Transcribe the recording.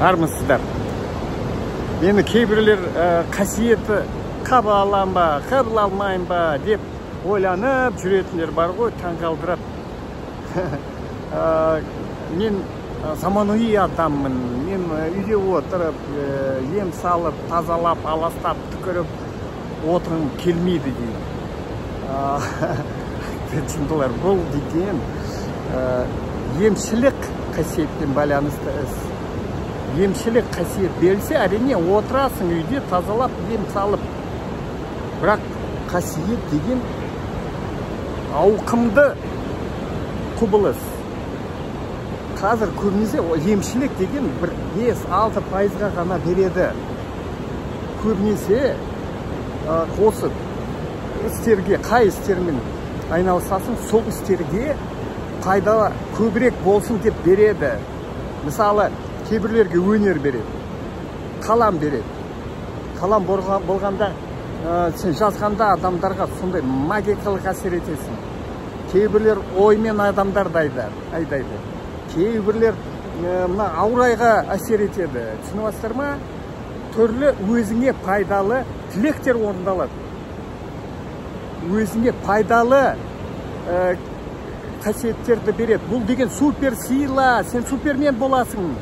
армысыздар. Мені кейбіреулер қасиеті қабыл алам ба, қабыл алмайым ба деп ойланып жүретіндер бар ғой, таңғалдырады. Мен заманауи адаммын. Мен үйде отырып, ем салып, тазалап, аластап, түкіріп отырғым келмейді дейді. Айтатындылар, бұл деген емшілік қасиеттен байланысты іс. Емшілік қасиет берілсе, әрине отырасың үйде тазалап, ем салып. Бірақ қасиет деген ауқымды құбылыс. Қазір көбінесе емшілік деген бір 5-6% ғана береді. Көбінесе осы істерге, қай істермен айналысасың, сол істерге пайда көбірек болсын деп береді. Мысалы, кейбірлерге өнер береді, қалам береді. Қалам болғанда, сен жазғанда адамдарға сондай магикалық әсер етесің. Кейбірлер оймен адамдарды айдайды. Кейбірлер аурайға әсер етеді. Түсініп отырсыздар ма? Түрлі өзіңе пайдалы тілектер орындалады. Өзіңе пайдалы қасиеттерді береді. Бұл деген супер сила, сен супермен боласың.